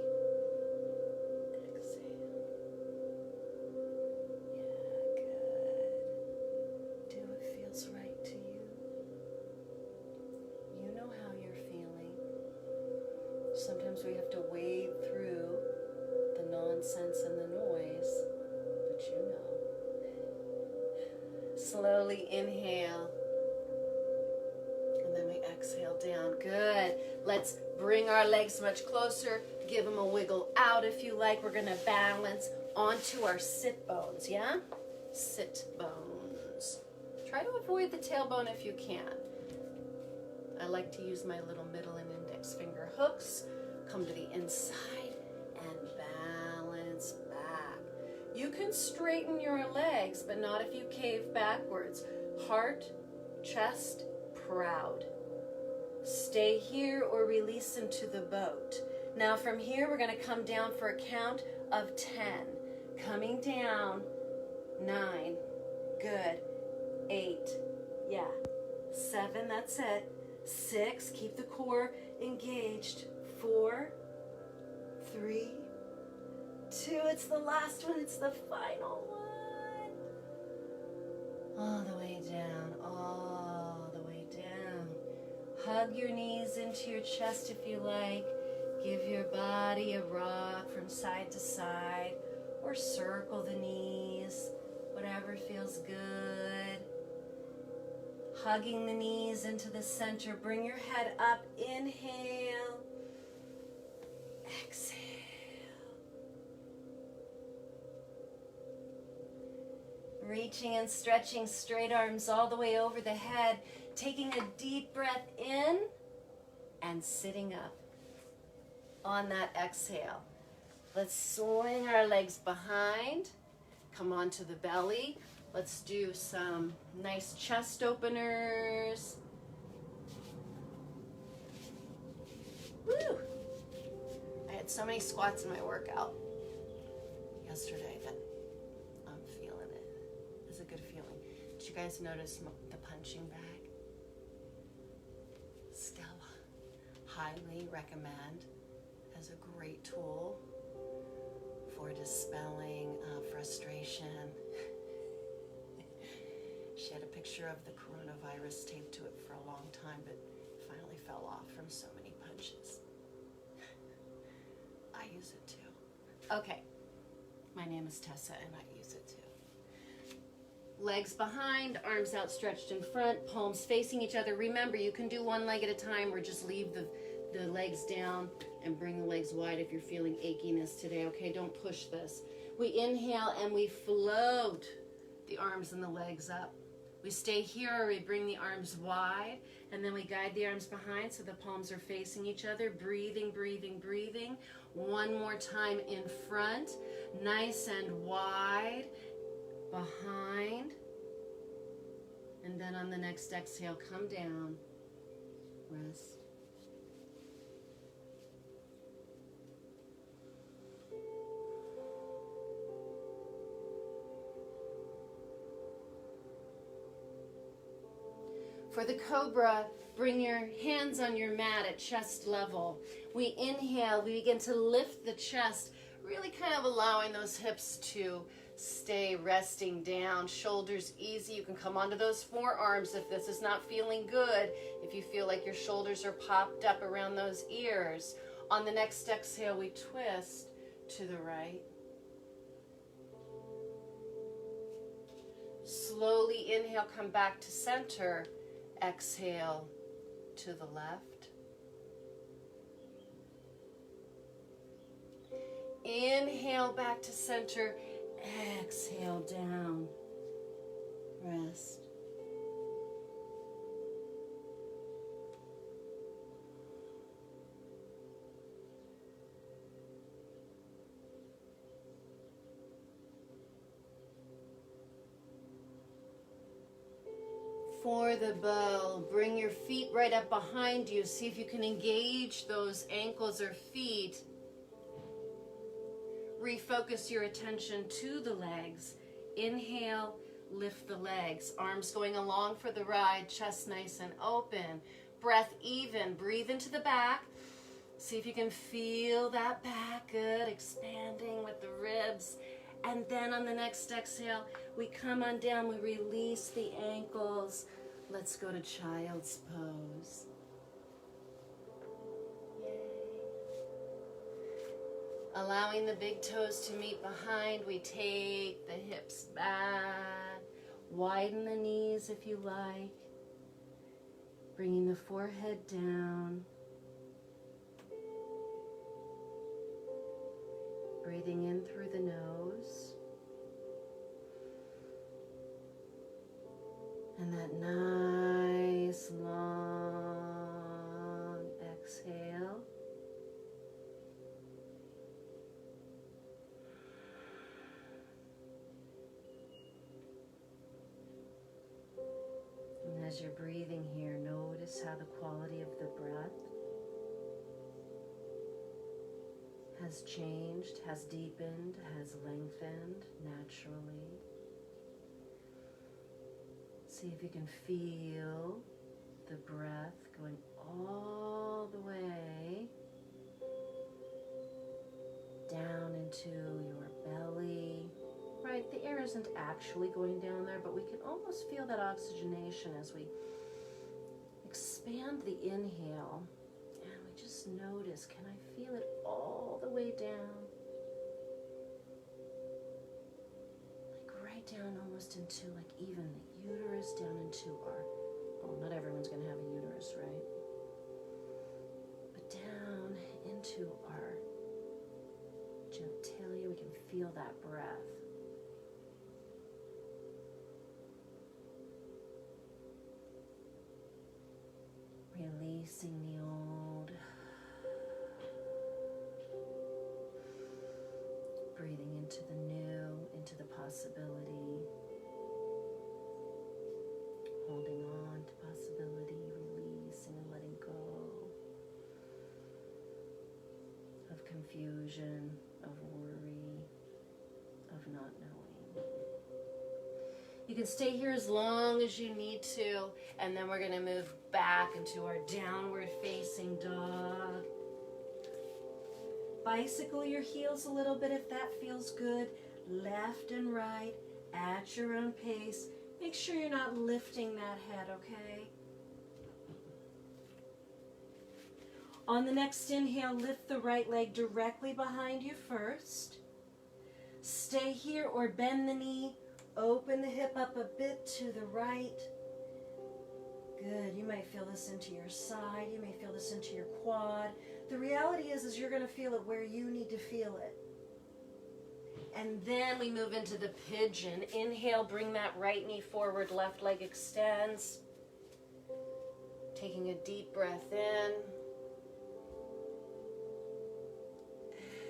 Exhale. Yeah, good. Do what feels right to you. You know how you're feeling. Sometimes we have to wade through the nonsense and the noise, but you know. Slowly inhale, and then we exhale down. Good. Let's bring our legs much closer. Give them a wiggle out if you like. We're going to balance onto our sit bones, yeah? Sit bones. Try to avoid the tailbone if you can. I like to use my little middle and index finger hooks. Come to the inside and balance back. You can straighten your legs, but not if you cave backwards. Heart, chest, proud. Stay here or release into the boat. Now from here, we're going to come down for a count of 10. Coming down, 9, good, 8, yeah, 7, that's it, 6, keep the core engaged, 4, 3, 2, it's the last one, it's the final one. Oh, Hug your knees into your chest if you like. Give your body a rock from side to side, or circle the knees, whatever feels good. Hugging the knees into the center. Bring your head up. Inhale. Exhale. Reaching and stretching straight arms all the way over the head. Taking a deep breath in and sitting up on that exhale. Let's swing our legs behind. Come onto the belly. Let's do some nice chest openers. Woo! I had so many squats in my workout yesterday that I'm feeling it. It's a good feeling. Did you guys notice the punching bag? Still highly recommend as a great tool for dispelling frustration. She had a picture of the coronavirus taped to it for a long time, but finally fell off from so many punches. I use it too. Okay, my name is Tessa and I use it too. Legs behind, arms outstretched in front, palms facing each other. Remember, you can do one leg at a time or just leave the legs down and bring the legs wide if you're feeling achiness today, okay? Don't push this. We inhale and we float the arms and the legs up. We stay here, we bring the arms wide, and then we guide the arms behind so the palms are facing each other. Breathing, breathing, breathing. One more time in front, nice and wide, behind. And then on the next exhale, come down, rest. For the cobra, bring your hands on your mat at chest level. We inhale, we begin to lift the chest, really kind of allowing those hips to stay resting down. Shoulders easy. You can come onto those forearms if this is not feeling good. If you feel like your shoulders are popped up around those ears. On the next exhale, we twist to the right. Slowly inhale, come back to center. Exhale to the left. Inhale back to center. Exhale down. Rest. For the bow, bring your feet right up behind you. See if you can engage those ankles or feet. Refocus your attention to the legs. Inhale, lift the legs. Arms going along for the ride, chest nice and open. Breath even. Breathe into the back. See if you can feel that back. Good. Expanding with the ribs. And then on the next exhale, we come on down. We release the ankles. Let's go to child's pose. Yay. Allowing the big toes to meet behind, we take the hips back. Widen the knees if you like. Bringing the forehead down. Breathing in through the nose. And that nice long exhale. And as you're breathing here, notice how the quality of the breath has changed, has deepened, has lengthened naturally. See if you can feel the breath going all the way down into your belly. Right, the air isn't actually going down there, but we can almost feel that oxygenation as we expand the inhale, and we just notice, can I feel it all the way down? Like right down almost into like even the uterus, down into our, well, not everyone's going to have a uterus, right? But down into our genitalia, we can feel that breath. Releasing the old. Breathing into the new, into the possibility. Holding on to possibility, releasing and letting go of confusion, of worry, of not knowing. You can stay here as long as you need to, and then we're going to move back into our downward facing dog. Bicycle your heels a little bit if that feels good, left and right at your own pace. Make sure you're not lifting that head, okay? On the next inhale, lift the right leg directly behind you first. Stay here or bend the knee. Open the hip up a bit to the right. Good. You might feel this into your side. You may feel this into your quad. The reality is you're going to feel it where you need to feel it. And then we move into the pigeon. Inhale, bring that right knee forward, left leg extends. Taking a deep breath in.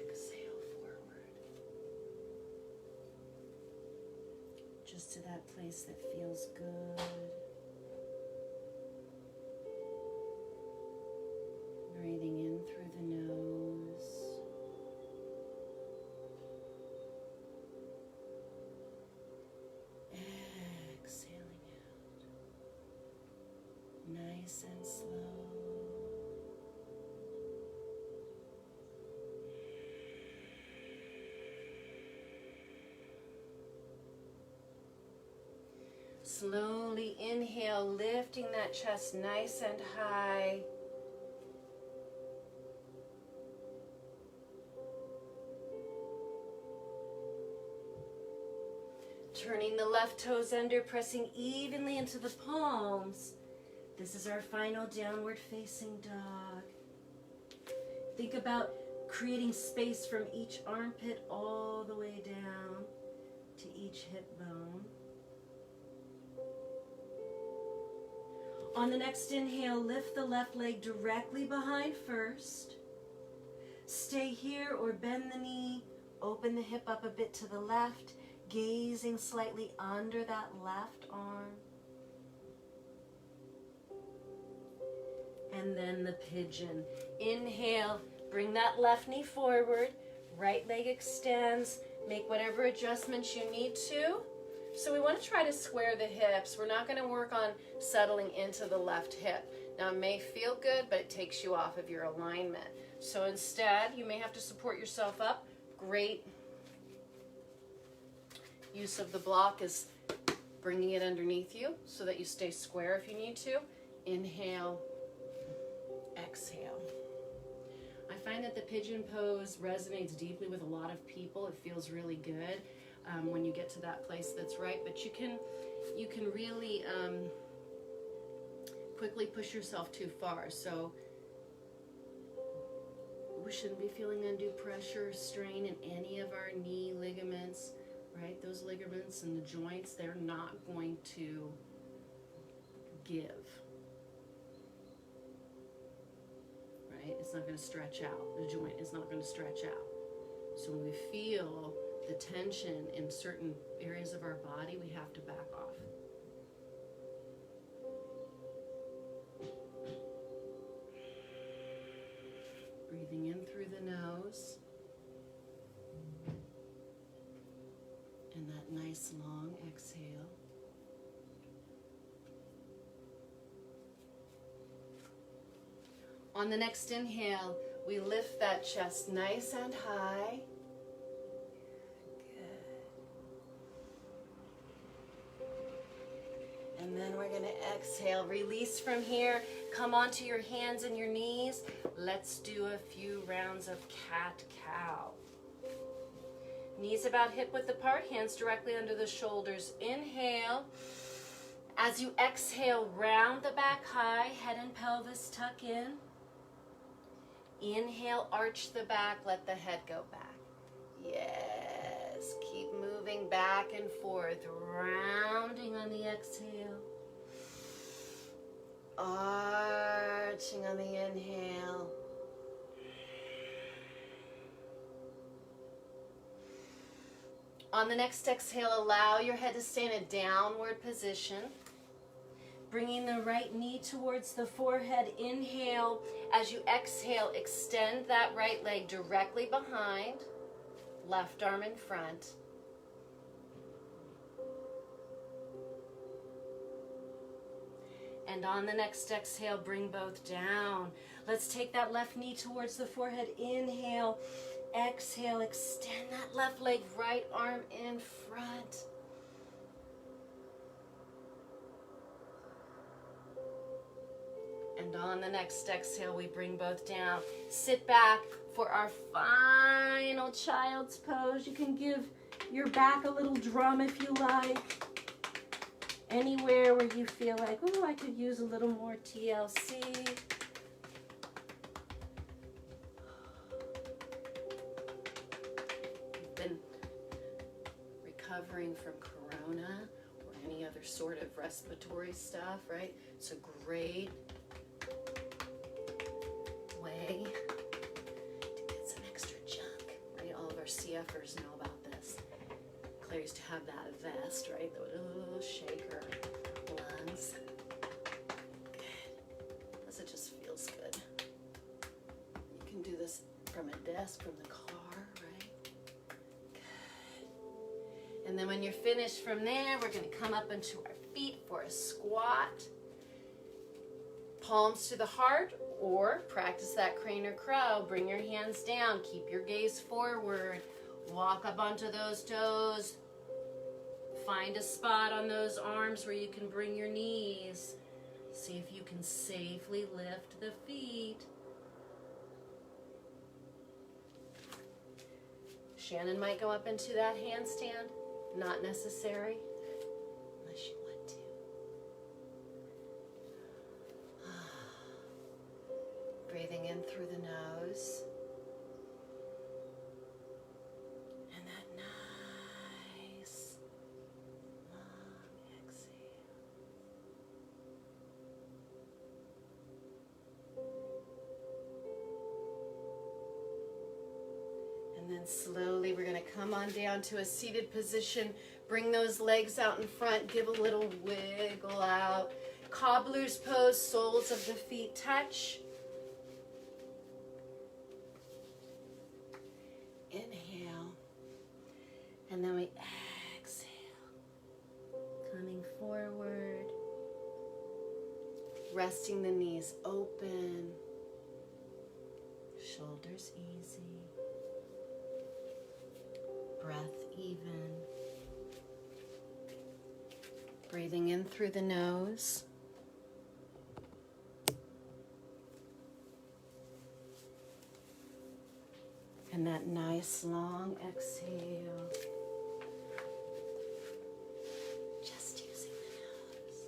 Exhale forward. Just to that place that feels good. Breathing in through the nose. Exhaling out. Nice and slow. Slowly inhale, lifting that chest nice and high. Turning the left toes under, pressing evenly into the palms. This is our final downward facing dog. Think about creating space from each armpit all the way down to each hip bone. On the next inhale, lift the left leg directly behind first. Stay here or bend the knee. Open the hip up a bit to the left. Gazing slightly under that left arm. And then the pigeon. Inhale, bring that left knee forward, right leg extends, make whatever adjustments you need to. So we want to try to square the hips. We're not going to work on settling into the left hip. Now it may feel good, but it takes you off of your alignment. So instead, you may have to support yourself up. Great use of the block is bringing it underneath you so that you stay square if you need to. Inhale, exhale. I find that the pigeon pose resonates deeply with a lot of people. It feels really good when you get to that place that's right, but you can really quickly push yourself too far. So we shouldn't be feeling undue pressure, strain in any of our knee ligaments. Right, those ligaments and the joints, they're not going to give. Right, it's not going to stretch out. The joint is not going to stretch out. So when we feel the tension in certain areas of our body, we have to back off. Breathing in through the nose. And that nice long exhale. On the next inhale, we lift that chest nice and high. Good. And then we're we're going to exhale. Release from here. Come onto your hands and your knees. Let's do a few rounds of cat-cow. Knees about hip width apart, hands directly under the shoulders. Inhale. As you exhale, round the back high, head and pelvis tuck in. Inhale, arch the back, let the head go back. Yes, keep moving back and forth, rounding on the exhale. Arching on the inhale. On the next exhale, allow your head to stay in a downward position. Bringing the right knee towards the forehead. Inhale. As you exhale, extend that right leg directly behind. Left arm in front. And on the next exhale, bring both down. Let's take that left knee towards the forehead. Inhale. Exhale. Extend that left leg, right arm in front. And on the next exhale, we bring both down. Sit back for our final child's pose. You can give your back a little drum if you like. Anywhere where you feel like, oh, I could use a little more TLC. You've been recovering from corona or any other sort of respiratory stuff, right? It's a great way to get some extra junk, right? All of our CFers know about this. Claire used to have that vest, right? That would shake her lungs. Good. Plus it just feels good. You can do this from a desk, from the car, right? Good. And then when you're finished from there, we're going to come up into our feet for a squat. Palms to the heart, or practice that crane or crow. Bring your hands down. Keep your gaze forward. Walk up onto those toes. Find a spot on those arms where you can bring your knees. See if you can safely lift the feet. Shannon might go up into that handstand. Not necessary, unless you want to. Breathing in through the nose. And that nice long exhale. And then slowly we're going to come on down to a seated position. Bring those legs out in front. Give a little wiggle out. Cobbler's pose, soles of the feet touch. Inhale, and then we exhale, coming forward, resting the knees open, shoulders easy, breath even, breathing in through the nose. And that nice long exhale. Just using the nose.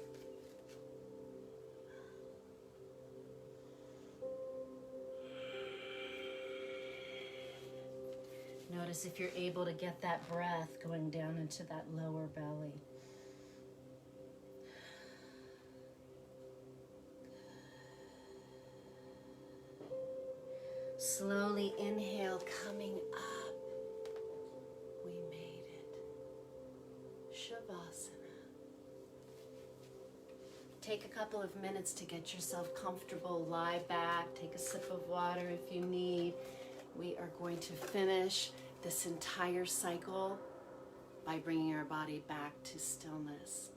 Notice if you're able to get that breath going down into that lower belly. Slowly inhale, coming up. We made it. Shavasana. Take a couple of minutes to get yourself comfortable. Lie back, take a sip of water if you need. We are going to finish this entire cycle by bringing our body back to stillness.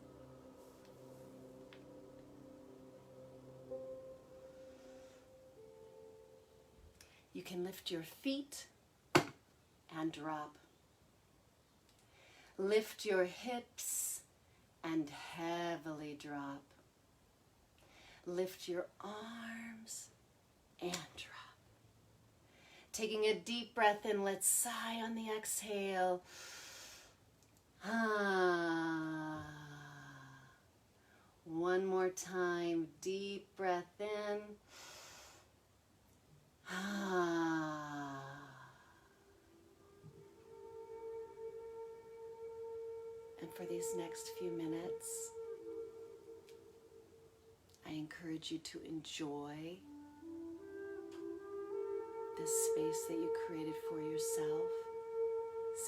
You can lift your feet and drop. Lift your hips and heavily drop. Lift your arms and drop. Taking a deep breath in, let's sigh on the exhale. One more time, deep breath in. And for these next few minutes, I encourage you to enjoy this space that you created for yourself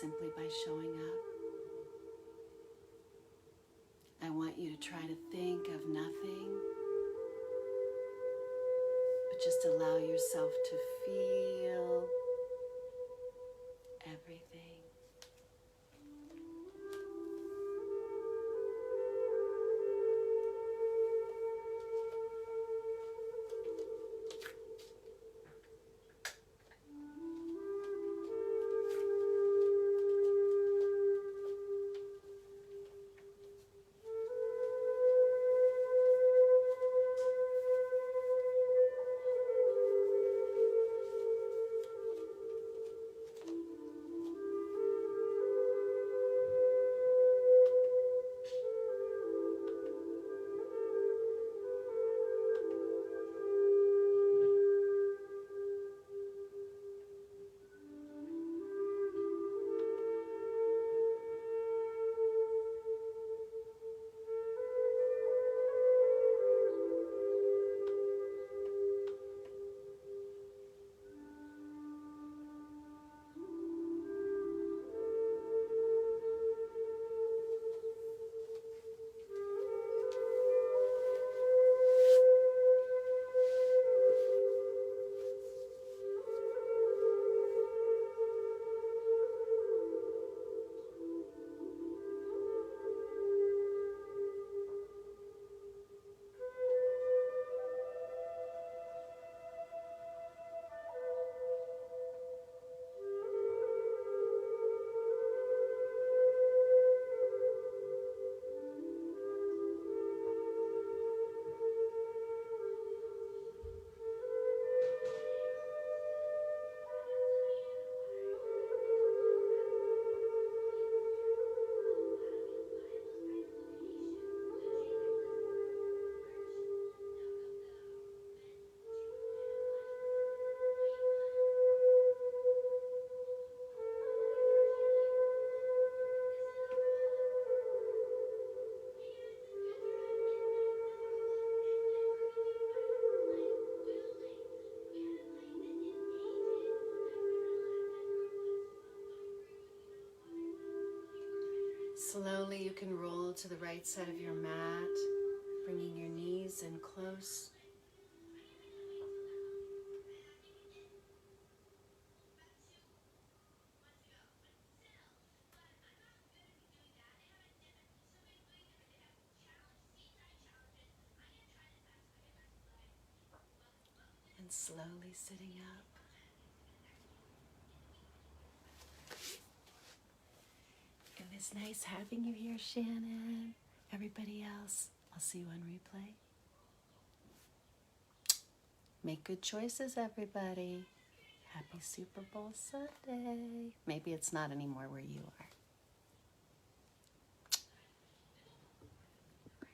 simply by showing up. I want you to try to think of nothing, but just allow yourself to feel everything. Slowly you can roll to the right side of your mat, bringing your knees in close. And slowly sitting up. It was nice having you here, Shannon. Everybody else, I'll see you on replay. Make good choices, everybody. Happy Super Bowl Sunday. Maybe it's not anymore where you are.